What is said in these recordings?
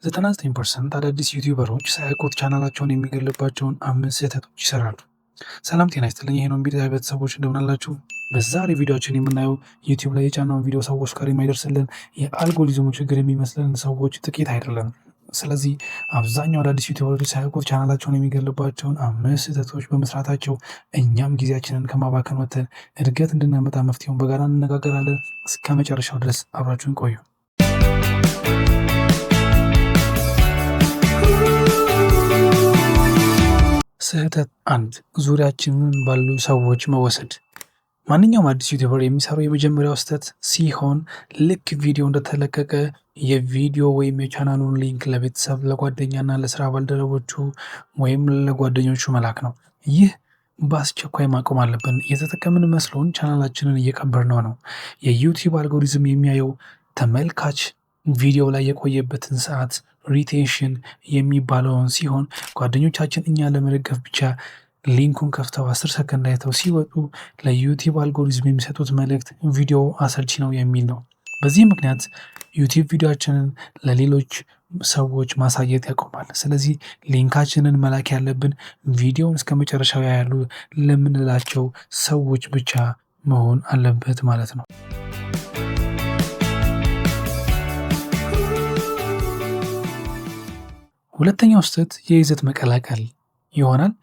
99% አዳዲስ ዩቲዩበሮች ሳያውቁት ቻናላቸውን የሚገልባቸውን 5 ስህተቶች ይሰራሉ። ሰላም ጤና ይስጥልኝ። ይሄ ነው ሚዲያ ቤተሰቦች እንደምን አላችሁ? በዛሬ ቪዲዮችን የምናየው ዩቲዩብ ላይ የጫናውን ቪዲዮ ሰዎች ጋር የማይደርስልን የአልጎሪዝሙ ችግር የሚመስለን ሰዎች ጥቂት አይደለም። ስለዚህ አብዛኛው አዳዲስ ዩቲዩበሮች ሳያውቁት ቻናላቸውን የሚገልባቸውን 5 ስህተቶች በመስራታቸው እኛም ጊዜያችንን ከማባከን ወጥተን እድገት እንድናመጣ መፍትሄውን በጋራ እንነጋገራለን። እስከ መጨረሻው ድረስ አብራችሁን ቆዩ። ስህተት 1 ዙሪያችንን ባሉ ሰዎች መወሰድ። ማንኛውም አዲስ ዩቲዩበር የሚሰራው የመጀመሪያው ስህተት ሲሆን ልክ ቪዲዮ እንደተለቀቀ የቪዲዮ ወይም የቻናሉን ሊንክ ለቤተሰብ ለጓደኛና ለስራ ባልደረቦቹ ወይም ለጓደኞቹ መላክ ነው። ይህ በአስቸኳይ ማቆም አለብን። የተጠቀምን መስሎን ቻናላችንን እየቀበርነው ነው። የዩቲዩብ አልጎሪዝም የሚያየው ተመልካች ቪዲዮ ላይ የቆየበትን ሰዓት ሪቴንሽን የሚባለውን ሲሆን ጓደኞቻችን እኛ ለመደገፍ ብቻ ሊንኩን ከፍተው 10 ሰከንድ አይተው ሲወጡ ለዩቲዩብ አልጎሪዝም የሚሰጡት መልእክት ቪዲዮ አሰልቺ ነው የሚል ነው። በዚህ ምክንያት ዩቲዩብ ቪዲዮችንን ለሌሎች ሰዎች ማሳየት ያቆማል። ስለዚህ ሊንካችንን መላክ ያለብን ቪዲዮውን እስከ መጨረሻው ያሉ ለምንላቸው ሰዎች ብቻ መሆን አለበት ማለት ነው። ሁለተኛው ስህተት የይዘት መቀላቀል ይሆናል።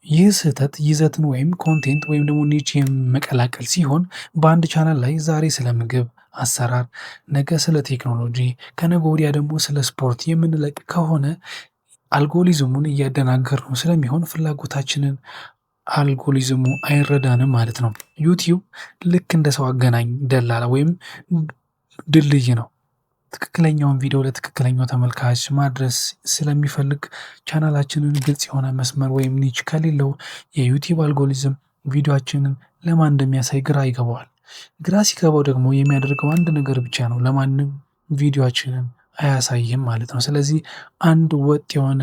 ይህ ስህተት ይዘትን ወይም ኮንቴንት ወይም ደግሞ ኒች መቀላቀል ሲሆን በአንድ ቻናል ላይ ዛሬ ስለ ምግብ አሰራር፣ ነገ ስለ ቴክኖሎጂ፣ ከነገ ወዲያ ደግሞ ስለ ስፖርት የምንለቅ ከሆነ አልጎሪዝሙን እያደናገር ነው ስለሚሆን ፍላጎታችንን አልጎሪዝሙ አይረዳንም ማለት ነው። ዩቲዩብ ልክ እንደ ሰው አገናኝ ደላላ ወይም ድልድይ ነው። ትክክለኛውን ቪዲዮ ለትክክለኛው ተመልካች ማድረስ ስለሚፈልግ ቻናላችንን ግልጽ የሆነ መስመር ወይም ኒች ከሌለው የዩቲዩብ አልጎሪዝም ቪዲዮችንን ለማን እንደሚያሳይ ግራ ይገባዋል። ግራ ሲገባው ደግሞ የሚያደርገው አንድ ነገር ብቻ ነው፣ ለማንም ቪዲዮችንን አያሳይም ማለት ነው። ስለዚህ አንድ ወጥ የሆነ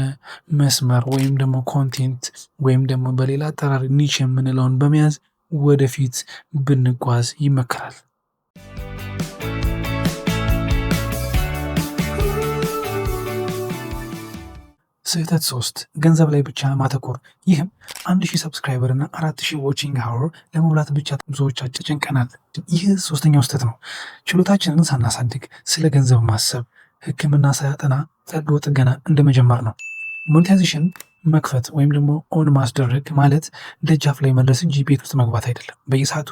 መስመር ወይም ደግሞ ኮንቴንት ወይም ደግሞ በሌላ አጠራር ኒች የምንለውን በመያዝ ወደፊት ብንጓዝ ይመከራል። ስህተት 3 ገንዘብ ላይ ብቻ ማተኮር። ይህም 1000 ሰብስክራይበር እና 4000 ዋቺንግ አወር ለመብላት ብቻ ብዙዎቻችን ተጨንቀናል። ይህ ሶስተኛው ስህተት ነው። ችሎታችንን ሳናሳድግ ስለ ገንዘብ ማሰብ ሕክምና ሳያጠና ቀዶ ጥገና እንደመጀመር ነው። ሞኔታይዜሽን መክፈት ወይም ደግሞ ኦን ማስደረግ ማለት ደጃፍ ላይ መድረስ እንጂ ቤት ውስጥ መግባት አይደለም። በየሰዓቱ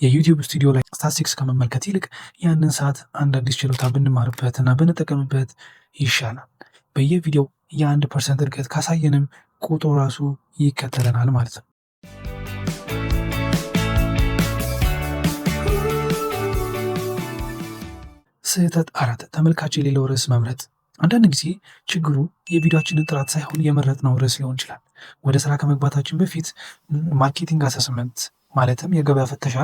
የዩቲዩብ ስቱዲዮ ላይ ስታቲስቲክስ ከመመልከት ይልቅ ያንን ሰዓት አንድ አዲስ ችሎታ ብንማርበት እና ብንጠቀምበት ይሻላል። በየቪዲዮው የ1% እድገት ካሳየንም ቁጥሩ ራሱ ይከተለናል ማለት ነው። ስህተት 4 ተመልካች የሌለው ርዕስ መምረጥ። አንዳንድ ጊዜ ችግሩ የቪዲዮችንን ጥራት ሳይሆን የመረጥነው ርዕስ ሊሆን ይችላል። ወደ ስራ ከመግባታችን በፊት ማርኬቲንግ አሰስመንት ማለትም የገበያ ፍተሻ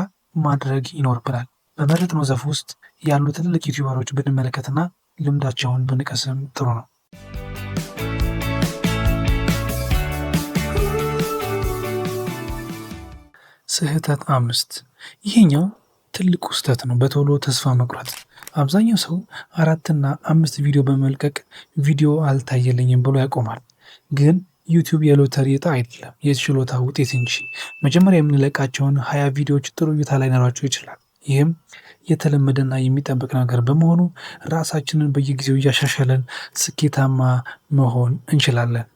ማድረግ ይኖርብናል። በመረጥነው ዘርፍ ውስጥ ያሉ ትልልቅ ዩቲዩበሮች ብንመለከትና ልምዳቸውን ብንቀስም ጥሩ ነው። ስህተት 5 ይሄኛው ትልቁ ስህተት ነው፣ በቶሎ ተስፋ መቁረጥ። አብዛኛው ሰው 4 እና 5 ቪዲዮ በመልቀቅ ቪዲዮ አልታየልኝም ብሎ ያቆማል። ግን ዩቲዩብ የሎተሪ ዕጣ አይደለም፣ የችሎታ ውጤት እንጂ። መጀመሪያ የምንለቃቸውን 20 ቪዲዮዎች ጥሩ እይታ ላይኖራቸው ይችላል። ይህም የተለመደና የሚጠበቅ ነገር በመሆኑ ራሳችንን በየጊዜው እያሻሻለን ስኬታማ መሆን እንችላለን።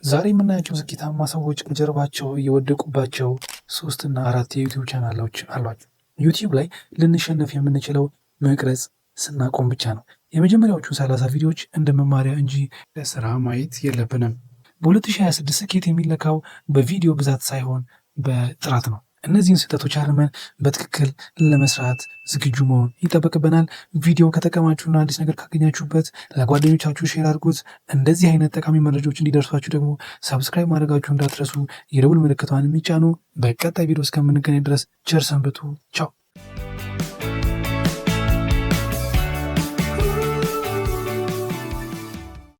ዛሬ የምናያቸው ስኬታማ ሰዎች ከጀርባቸው እየወደቁባቸው 3 እና 4 የዩቲዩብ ቻናሎች አሏቸው። ዩቲዩብ ላይ ልንሸነፍ የምንችለው መቅረጽ ስናቆም ብቻ ነው። የመጀመሪያዎቹ 30 ቪዲዮዎች እንደ መማሪያ እንጂ ለስራ ማየት የለብንም። በ2026 ስኬት የሚለካው በቪዲዮ ብዛት ሳይሆን በጥራት ነው። እነዚህን ስህተቶች አርመን በትክክል ለመስራት ዝግጁ መሆን ይጠበቅብናል። ቪዲዮ ከጠቀማችሁና አዲስ ነገር ካገኛችሁበት ለጓደኞቻችሁ ሼር አድርጉት። እንደዚህ አይነት ጠቃሚ መረጃዎች እንዲደርሷችሁ ደግሞ ሰብስክራይብ ማድረጋችሁ እንዳትረሱ፣ የደውል ምልክቷን የሚጫኑ። በቀጣይ ቪዲዮ እስከምንገናኝ ድረስ ቸር ሰንብቱ። ቻው።